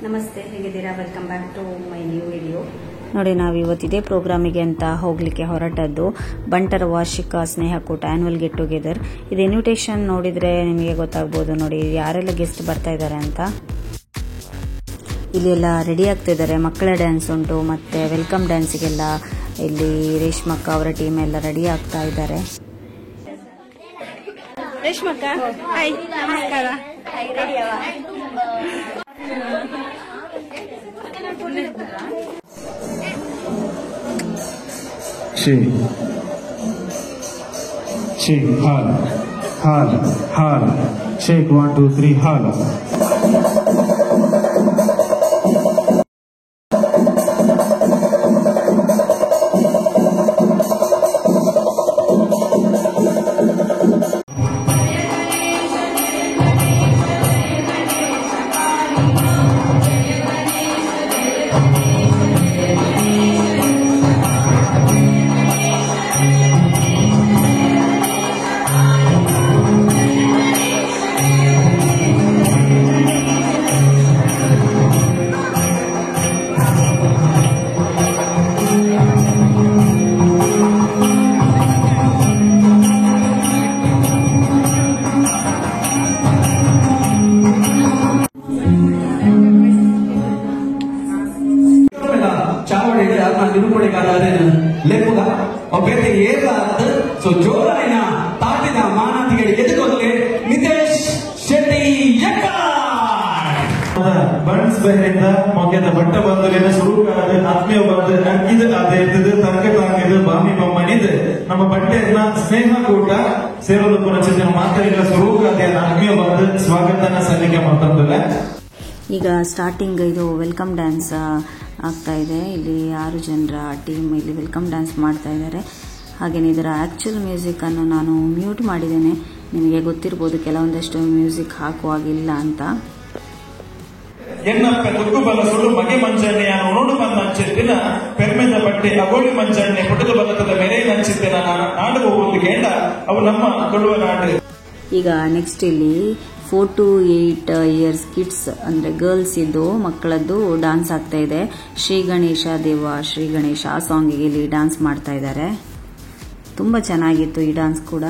ನಮಸ್ತೆ, ಹೇಗಿದ್ದೀರಾ? Welcome back to my new video. ನೋಡಿ, ನಾವು ಇವತ್ತಿದೆ ಪ್ರೋಗ್ರಾಮಿಗೆ ಅಂತ ಹೋಗಲಿಕ್ಕೆ ಹೊರಟದ್ದು. ಬಂಟರ ವಾರ್ಷಿಕ ಸ್ನೇಹಕೂಟ, ಆ್ಯನ್ಯುವಲ್ ಗೆಟ್ ಟುಗೆದರ್. ಇದು ಇನ್ವಿಟೇಷನ್ ನೋಡಿದರೆ ನಿಮಗೆ ಗೊತ್ತಾಗ್ಬೋದು. ನೋಡಿ ಯಾರೆಲ್ಲ ಗೆಸ್ಟ್ ಬರ್ತಾ ಇದ್ದಾರೆ ಅಂತ. ಇಲ್ಲೆಲ್ಲ ರೆಡಿ ಆಗ್ತಿದ್ದಾರೆ. ಮಕ್ಕಳ ಡ್ಯಾನ್ಸ್ ಉಂಟು, ಮತ್ತು ವೆಲ್ಕಮ್ ಡ್ಯಾನ್ಸಿಗೆಲ್ಲ ಇಲ್ಲಿ ರೇಷ್ಮಕ್ಕ ಅವರ ಟೀಮ್ ಎಲ್ಲ ರೆಡಿ ಆಗ್ತಾ ಇದ್ದಾರೆ. ರೇಷ್ಮಕ್ಕ, ಹಾಯ್, ನಮಸ್ಕಾರ. She, hal, shake 1, 2, 3, hal. लेपुगा और बेटे ये बात सो जोर है ना ताटिना माना तिगड़ी ಎದುಕೊlle ನಿತೇಶ್ ಶೆಟ್ಟಿ ಬನ್ಸ್ ಬಹರಿಂದ ಮೊಗೆದ ಬಟ್ಟ ಬಂದಲಿನ ಶುರುವಾದ ಆತ್ಮೀಯ ಬಂದ ಇದು ಅದೇ ಇದ್ದು ತರ್ಕಟಾಗಿದ್ದು ಬಾಮಿ ಬೊಮ್ಮನಿದು ನಮ್ಮ ಬಟ್ಟೆಯನ್ನ ಸ್ನೇಹಕೂಟ ಸೇರೋದು ಪುನಚಿನ ಮಾತರಿಗಳ ಶುರುವಾದ ಆತ್ಮೀಯ ಬಂದ ಸ್ವಾಗತನ ಸಲ್ಲಿಕೆ ಮಾಡ್ತಂದಿಲ್ಲ. ಈಗ ಸ್ಟಾರ್ಟಿಂಗ್ ಇದು ವೆಲ್ಕಮ್ ಡ್ಯಾನ್ಸ್ ಆಗ್ತಾ ಇದೆ. ಇಲ್ಲಿ 6 ಜನರ ಟೀಮ್ ಇಲ್ಲಿ ವೆಲ್ಕಮ್ ಡ್ಯಾನ್ಸ್ ಮಾಡ್ತಾ ಇದ್ದಾರೆ. ಹಾಗೆಯೇ ಇದರ ಆ್ಯಕ್ಚುಯಲ್ ಮ್ಯೂಸಿಕನ್ನು ನಾನು ಮ್ಯೂಟ್ ಮಾಡಿದ್ದೇನೆ. ನಿಮಗೆ ಗೊತ್ತಿರ್ಬೋದು, ಕೆಲವೊಂದಷ್ಟು ಮ್ಯೂಸಿಕ್ ಹಾಕುವಾಗಿಲ್ಲ ಅಂತ. ಎನ್ನಪ್ಪ ತುಕ್ಕು ಬಲ್ಲ ಸುಳ್ಳು ಮಗೆ ಮಂಚಣ್ಣೆ ನೋಡು ಬಂದ ಹಂಚಿತ್ತಿನ ಪೆರ್ಮೆದ ಬಟ್ಟೆ ಅಗೋಳಿ ಮಂಚಣ್ಣೆ ಪುಟದ ಬಲ್ಲದ ಮೆರೆ ಹಂಚಿತ್ತಿನ ನಾಡು ಹೋಗುವುದು ಕೇಂದ್ರ ಅವು ನಮ್ಮ ಕೊಡುವ ನಾಡು. ಈಗ ನೆಕ್ಸ್ಟ್ ಇಲ್ಲಿ 4 to 8 ಇಯರ್ಸ್ ಕಿಡ್ಸ್ ಅಂದರೆ ಗರ್ಲ್ಸ್ ಇದ್ದು ಮಕ್ಕಳದ್ದು ಡ್ಯಾನ್ಸ್ ಆಗ್ತಾ ಇದೆ. ಶ್ರೀ ಗಣೇಶ ದೇವ ಶ್ರೀ ಗಣೇಶ ಆ ಸಾಂಗಿಗೆ ಇಲ್ಲಿ ಡ್ಯಾನ್ಸ್ ಮಾಡ್ತಾ ಇದ್ದಾರೆ. ತುಂಬ ಚೆನ್ನಾಗಿತ್ತು ಈ ಡ್ಯಾನ್ಸ್ ಕೂಡ.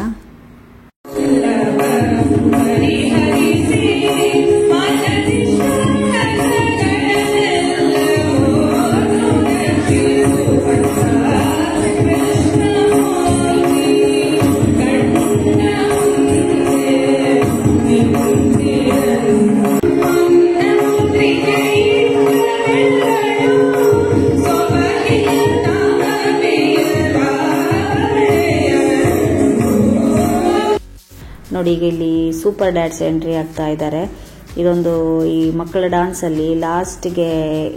ನೋಡಿ, ಈಗ ಇಲ್ಲಿ ಸೂಪರ್ ಡ್ಯಾಡ್ಸ್ ಎಂಟ್ರಿ ಆಗ್ತಾ ಇದ್ದಾರೆ. ಇದೊಂದು ಈ ಮಕ್ಕಳ ಡ್ಯಾನ್ಸಲ್ಲಿ ಲಾಸ್ಟ್ಗೆ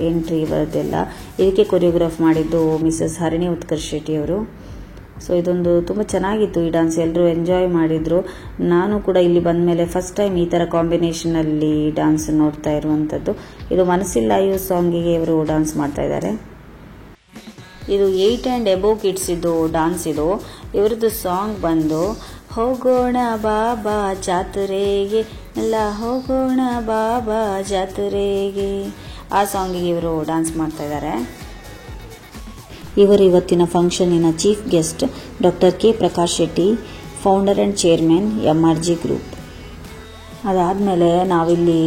ಎಂಟ್ರಿ ಬರೋದೆಲ್ಲ ಇದಕ್ಕೆ ಕೊರಿಯೋಗ್ರಾಫ್ ಮಾಡಿದ್ದು ಮಿಸಸ್ ಹರಿಣಿ ಉತ್ಕರ್ಷ್ ಶೆಟ್ಟಿ ಅವರು. ಸೊ ಇದೊಂದು ತುಂಬ ಚೆನ್ನಾಗಿತ್ತು ಈ ಡ್ಯಾನ್ಸ್, ಎಲ್ಲರೂ ಎಂಜಾಯ್ ಮಾಡಿದರು. ನಾನು ಕೂಡ ಇಲ್ಲಿ ಬಂದ ಮೇಲೆ ಫಸ್ಟ್ ಟೈಮ್ ಈ ಥರ ಕಾಂಬಿನೇಷನಲ್ಲಿ ಡ್ಯಾನ್ಸ್ ನೋಡ್ತಾ ಇರುವಂಥದ್ದು. ಇದು ಮನಸ್ಸಿಲ್ಲ ಅಯ್ಯೋ ಸಾಂಗಿಗೆ ಇವರು ಡ್ಯಾನ್ಸ್ ಮಾಡ್ತಾ ಇದ್ದಾರೆ. ಇದು 8 and above ಕಿಡ್ಸ್ ಇದು ಡ್ಯಾನ್ಸ್. ಇದು ಇವ್ರದ್ದು ಸಾಂಗ್ ಬಂದು ಹೋಗೋಣ ಬಾಬಾ ಜಾತ್ರೆಗೆ ಎಲ್ಲ ಹೋಗೋಣ ಬಾಬಾ ಜಾತ್ರೆಗೆ, ಆ ಸಾಂಗಿಗೆ ಇವರು ಡ್ಯಾನ್ಸ್ ಮಾಡ್ತಾ ಇದ್ದಾರೆ. ಇವರು ಇವತ್ತಿನ ಫಂಕ್ಷನಿನ chief guest doctor K Prakash Shetty, founder and chairman MRG group. ಅದಾದಮೇಲೆ ನಾವಿಲ್ಲಿ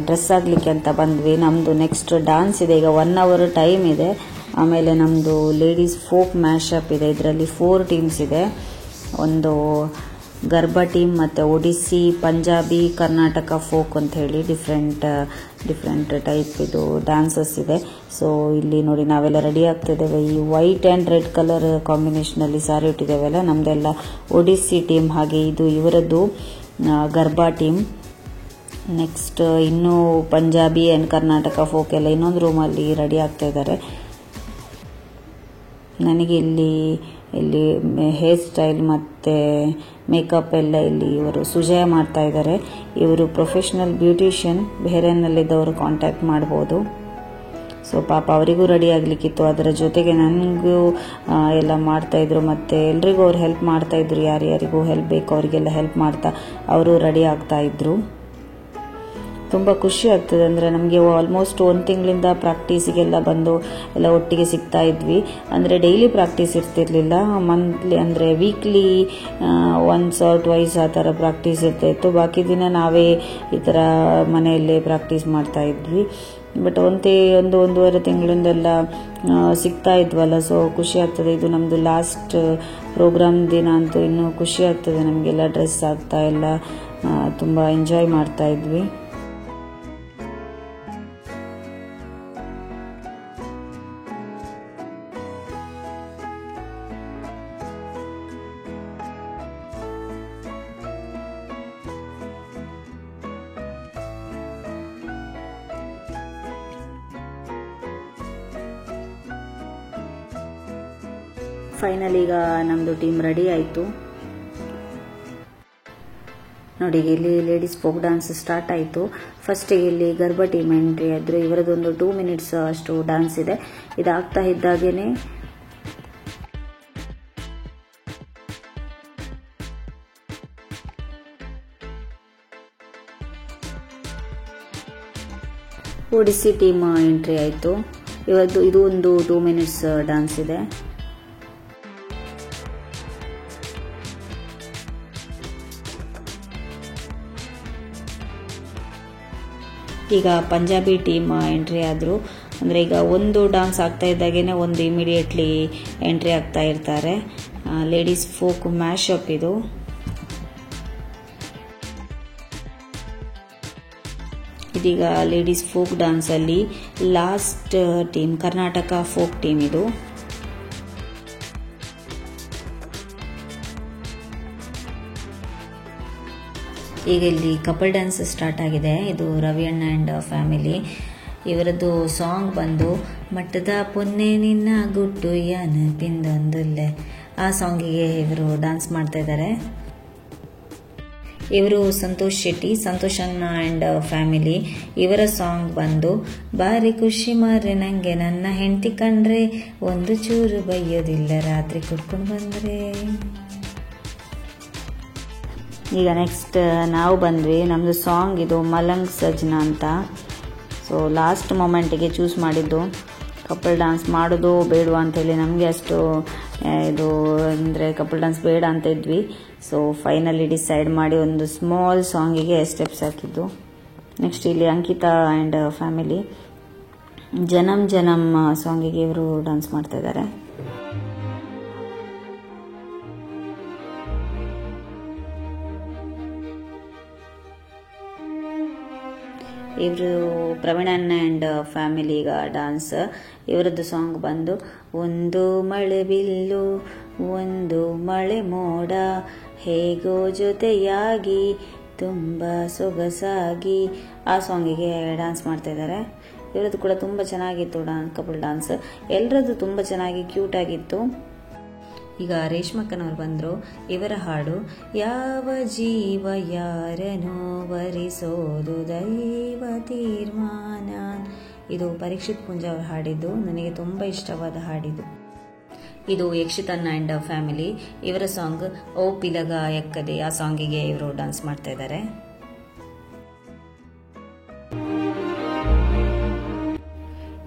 ಡ್ರೆಸ್ ಆಗಲಿಕ್ಕೆ ಅಂತ ಬಂದ್ವಿ. ನಮ್ಮದು ನೆಕ್ಸ್ಟ್ ಡ್ಯಾನ್ಸ್ ಇದೆ. ಈಗ 1 hour ಟೈಮ್ ಇದೆ. ಆಮೇಲೆ ನಮ್ಮದು ಲೇಡೀಸ್ ಫೋಕ್ ಮ್ಯಾಶಪ್ ಇದೆ. ಇದರಲ್ಲಿ 4 ಟೀಮ್ಸ್ ಇದೆ. ಒಂದು ಗರ್ಭಾ ಟೀಮ್ ಮತ್ತು ಒಡಿಸ್ಸಿ, ಪಂಜಾಬಿ, ಕರ್ನಾಟಕ ಫೋಕ್ ಅಂತ ಹೇಳಿ ಡಿಫ್ರೆಂಟ್ ಟೈಪ್ ಇದು ಡ್ಯಾನ್ಸಸ್ ಇದೆ. ಸೊ ಇಲ್ಲಿ ನೋಡಿ ನಾವೆಲ್ಲ ರೆಡಿ ಆಗ್ತಿದ್ದೇವೆ. ಈ ವೈಟ್ ಆ್ಯಂಡ್ ರೆಡ್ ಕಲರ್ ಕಾಂಬಿನೇಷನಲ್ಲಿ ಸ್ಯಾರಿ ಉಟ್ಟಿದ್ದೇವೆಲ್ಲ ನಮ್ಮದೆಲ್ಲ ಒಡಿಸ್ಸಿ ಟೀಮ್. ಹಾಗೆ ಇದು ಇವರದ್ದು ಗರ್ಭಾ ಟೀಮ್. ನೆಕ್ಸ್ಟ್ ಇನ್ನೂ ಪಂಜಾಬಿ ಆ್ಯಂಡ್ ಕರ್ನಾಟಕ ಫೋಕ್ ಎಲ್ಲ ಇನ್ನೊಂದು ರೂಮಲ್ಲಿ ರೆಡಿ ಆಗ್ತಾ ಇದ್ದಾರೆ. ನನಗೆ ಇಲ್ಲಿ ಹೇರ್ ಸ್ಟೈಲ್ ಮತ್ತು ಮೇಕಪ್ ಎಲ್ಲ ಇಲ್ಲಿ ಇವರು ಸುಜಯ ಮಾಡ್ತಾ ಇದ್ದಾರೆ. ಇವರು ಪ್ರೊಫೆಷನಲ್ ಬ್ಯೂಟಿಷಿಯನ್. ಬೇರೆನಲ್ಲಿದ್ದವರು ಕಾಂಟ್ಯಾಕ್ಟ್ ಮಾಡ್ಬೋದು. ಸೊ ಪಾಪ ಅವರಿಗೂ ರೆಡಿ ಆಗಲಿಕ್ಕಿತ್ತು. ಅದರ ಜೊತೆಗೆ ನನಗೂ ಎಲ್ಲ ಮಾಡ್ತಾಯಿದ್ರು ಮತ್ತು ಎಲ್ರಿಗೂ ಅವ್ರು ಹೆಲ್ಪ್ ಮಾಡ್ತಾಯಿದ್ರು. ಯಾರ್ಯಾರಿಗೂ ಹೆಲ್ಪ್ ಬೇಕು ಅವರಿಗೆಲ್ಲ ಹೆಲ್ಪ್ ಮಾಡ್ತಾ ಅವರು ರೆಡಿ ಆಗ್ತಾಯಿದ್ರು. ತುಂಬ ಖುಷಿ ಆಗ್ತದೆ. ಅಂದರೆ ನಮಗೆ ಆಲ್ಮೋಸ್ಟ್ 1 ತಿಂಗಳಿಂದ ಪ್ರಾಕ್ಟೀಸಿಗೆಲ್ಲ ಬಂದು ಎಲ್ಲ ಒಟ್ಟಿಗೆ ಸಿಗ್ತಾ ಇದ್ವಿ. ಅಂದರೆ ಡೈಲಿ ಪ್ರಾಕ್ಟೀಸ್ ಇರ್ತಿರ್ಲಿಲ್ಲ, ಮಂತ್ಲಿ ಅಂದರೆ ವೀಕ್ಲಿ ಒನ್ಸ್ ಆರ್ ಟ್ವೈಸ್ ಆ ಥರ ಪ್ರಾಕ್ಟೀಸ್ ಇರ್ತಾಯಿತ್ತು. ಬಾಕಿ ದಿನ ನಾವೇ ಈ ಥರ ಮನೆಯಲ್ಲೇ ಪ್ರಾಕ್ಟೀಸ್ ಮಾಡ್ತಾ ಇದ್ವಿ. ಬಟ್ ಒಂದೂವರೆ ತಿಂಗಳಿಂದೆಲ್ಲ ಸಿಗ್ತಾ ಇದ್ವಲ್ಲ, ಸೊ ಖುಷಿ ಆಗ್ತದೆ. ಇದು ನಮ್ಮದು ಲಾಸ್ಟ್ ಪ್ರೋಗ್ರಾಮ್ ದಿನ ಅಂತೂ ಇನ್ನೂ ಖುಷಿ ಆಗ್ತದೆ ನಮಗೆಲ್ಲ. ಡ್ರೆಸ್ ಆಗ್ತಾ ಎಲ್ಲ ತುಂಬ ಎಂಜಾಯ್ ಮಾಡ್ತಾ ಇದ್ವಿ. ಫೈನಲ್ ಈಗ ನಮ್ಮದು ಟೀಮ್ ರೆಡಿ ಆಯಿತು. ನೋಡಿ, ಇಲ್ಲಿ ಲೇಡೀಸ್ ಫೋಕ್ ಡ್ಯಾನ್ಸ್ ಸ್ಟಾರ್ಟ್ ಆಯಿತು. ಫಸ್ಟಿಗೆ ಇಲ್ಲಿ ಗರ್ಭ ಟೀಮ್ ಎಂಟ್ರಿ ಆದರು. ಇವರದೊಂದು 2 ಮಿನಿಟ್ಸ್ ಅಷ್ಟು ಡ್ಯಾನ್ಸ್ ಇದೆ. ಇದಾಗ್ತಾ ಇದ್ದಾಗೇನೆ ಒಡಿಸ್ಸಿ ಟೀಮ್ ಎಂಟ್ರಿ ಆಯಿತು. ಇದು ಒಂದು 2 ಮಿನಿಟ್ಸ್ ಡ್ಯಾನ್ಸ್ ಇದೆ. ಈಗ ಪಂಜಾಬಿ ಟೀಮ್ ಎಂಟ್ರಿ ಆದರು. ಅಂದರೆ ಈಗ ಒಂದು ಡ್ಯಾನ್ಸ್ ಆಗ್ತಾ ಇದ್ದಾಗೇನೆ ಒಂದು ಇಮಿಡಿಯೇಟ್ಲಿ ಎಂಟ್ರಿ ಆಗ್ತಾ ಇರ್ತಾರೆ. ಲೇಡೀಸ್ ಫೋಕ್ ಮ್ಯಾಶಪ್ ಇದು. ಇದೀಗ ಲೇಡೀಸ್ ಫೋಕ್ ಡ್ಯಾನ್ಸಲ್ಲಿ last team Karnataka folk team ಇದು. ಈಗ ಇಲ್ಲಿ ಕಪಲ್ ಡ್ಯಾನ್ಸ್ ಸ್ಟಾರ್ಟ್ ಆಗಿದೆ. ಇದು ರವಿ ಅಣ್ಣ ಆ್ಯಂಡ್ ಫ್ಯಾಮಿಲಿ. ಇವರದ್ದು ಸಾಂಗ್ ಬಂದು ಮಟ್ಟದ ಪೊನ್ನೆ ನಿನ್ನ ಗುಟ್ಟು ಯಾನ ಪಿಂದೊಂದುಲ್ಲೆ, ಆ ಸಾಂಗಿಗೆ ಇವರು ಡ್ಯಾನ್ಸ್ ಮಾಡ್ತಾ ಇದ್ದಾರೆ. ಇವರು ಸಂತೋಷ್ ಶೆಟ್ಟಿ, ಸಂತೋಷ್ ಅಣ್ಣ ಆ್ಯಂಡ್ ಫ್ಯಾಮಿಲಿ. ಇವರ ಸಾಂಗ್ ಬಂದು ಬಾರಿ ಖುಷಿ ಮಾರ್ರೆ ನಂಗೆ ನನ್ನ ಹೆಂಡತಿ ಕಂಡ್ರೆ ಒಂದು ಚೂರು ಬೈಯೋದಿಲ್ಲ ರಾತ್ರಿ ಕುಡ್ಕೊಂಡು ಬಂದರೆ. ಈಗ ನೆಕ್ಸ್ಟ್ ನಾವು ಬಂದ್ವಿ. ನಮ್ಮದು ಸಾಂಗ್ ಇದು ಮಲಂಗ್ ಸಜ್ನಾ ಅಂತ. ಸೊ ಲಾಸ್ಟ್ ಮೊಮೆಂಟಿಗೆ ಚೂಸ್ ಮಾಡಿದ್ದು. ಕಪಲ್ ಡ್ಯಾನ್ಸ್ ಮಾಡೋದು ಬೇಡವಾ ಅಂತೇಳಿ ನಮಗೆ ಅಷ್ಟು ಇದು ಅಂದರೆ ಕಪಲ್ ಡ್ಯಾನ್ಸ್ ಬೇಡ ಅಂತ ಇದ್ವಿ. ಸೊ ಫೈನಲಿ ಡಿಸೈಡ್ ಮಾಡಿ ಒಂದು ಸ್ಮಾಲ್ ಸಾಂಗಿಗೆ ಸ್ಟೆಪ್ಸ್ ಹಾಕಿದ್ದು. ನೆಕ್ಸ್ಟ್ ಇಲ್ಲಿ ಅಂಕಿತಾ ಆ್ಯಂಡ್ ಫ್ಯಾಮಿಲಿ ಜನಮ್ ಜನಮ್ ಸಾಂಗಿಗೆ ಇವರು ಡ್ಯಾನ್ಸ್ ಮಾಡ್ತಾ ಇದ್ದಾರೆ. ಇವರು ಪ್ರವೀಣ್ ಅಣ್ಣ ಆ್ಯಂಡ್ ಫ್ಯಾಮಿಲಿ ಈಗ ಡ್ಯಾನ್ಸ್. ಇವರದ್ದು ಸಾಂಗ್ ಬಂದು ಒಂದು ಮಳೆ ಬಿಲ್ಲು ಒಂದು ಮಳೆ ಮೋಡ ಹೇಗೋ ಜೊತೆಯಾಗಿ ತುಂಬ ಸೊಗಸಾಗಿ, ಆ ಸಾಂಗಿಗೆ ಡ್ಯಾನ್ಸ್ ಮಾಡ್ತಾ ಇದ್ದಾರೆ. ಇವರದ್ದು ಕೂಡ ತುಂಬ ಚೆನ್ನಾಗಿತ್ತು ಕಪಲ್ ಡ್ಯಾನ್ಸ್. ಎಲ್ಲರದ್ದು ತುಂಬ ಚೆನ್ನಾಗಿ ಕ್ಯೂಟ್ ಆಗಿತ್ತು. ಈಗ ರೇಷ್ಮಕ್ಕನವ್ರು ಬಂದರು. ಇವರ ಹಾಡು ಯಾವ ಜೀವ ಯಾರನೋ ವರಿಸೋದು ದೈವ ತೀರ್ಮಾನ. ಇದು ಪರೀಕ್ಷಿತ್ ಪುಂಜ ಅವರು ಹಾಡಿದ್ದು. ನನಗೆ ತುಂಬ ಇಷ್ಟವಾದ ಹಾಡಿದ್ದು. ಇದು ಯಕ್ಷಿತನ್ನ ಆ್ಯಂಡ್ ಫ್ಯಾಮಿಲಿ. ಇವರ ಸಾಂಗ್ ಓ ಪಿಲಗ ಎಕ್ಕದೆ, ಆ ಸಾಂಗಿಗೆ ಇವರು ಡ್ಯಾನ್ಸ್ ಮಾಡ್ತಾ ಇದ್ದಾರೆ.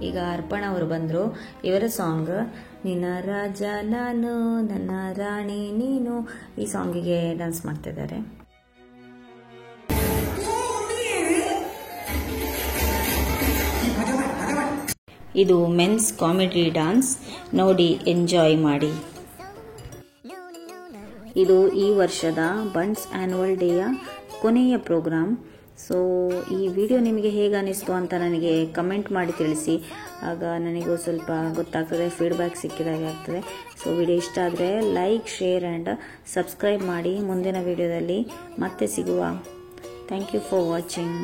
ಈಗ ಅರ್ಪಣ ಅವರು ಬಂದರು. ಇವರ ಸಾಂಗ್ ನಿನ್ನ ರಾಜ ನಾನು ನನ್ನ ರಾಣಿ ನೀನು, ಈ ಸಾಂಗಿಗೆ ಡ್ಯಾನ್ಸ್ ಮಾಡ್ತಾ ಇದ್ದಾರೆ. ಇದು ಮೆನ್ಸ್ ಕಾಮಿಡಿ ಡ್ಯಾನ್ಸ್. ನೋಡಿ, ಎಂಜಾಯ್ ಮಾಡಿ. ಇದು ಈ ವರ್ಷದ ಬಂಟ್ಸ್ ಆ್ಯನ್ಯುವಲ್ ಡೇಯ ಕೊನೆಯ ಪ್ರೋಗ್ರಾಮ್. ಸೊ ಈ ವಿಡಿಯೋ ನಿಮಗೆ ಹೇಗೆ ಅನ್ನಿಸ್ತು ಅಂತ ನನಗೆ ಕಮೆಂಟ್ ಮಾಡಿ ತಿಳಿಸಿ. ಆಗ ನನಗೂ ಸ್ವಲ್ಪ ಗೊತ್ತಾಗ್ತದೆ, ಫೀಡ್ಬ್ಯಾಕ್ ಸಿಕ್ಕಿದಾಗೆ ಆಗ್ತದೆ. ಸೊ ವಿಡಿಯೋ ಇಷ್ಟ ಆದರೆ ಲೈಕ್, ಶೇರ್ ಆ್ಯಂಡ್ ಸಬ್ಸ್ಕ್ರೈಬ್ ಮಾಡಿ. ಮುಂದಿನ ವಿಡಿಯೋದಲ್ಲಿ ಮತ್ತೆ ಸಿಗುವ. Thank you for watching.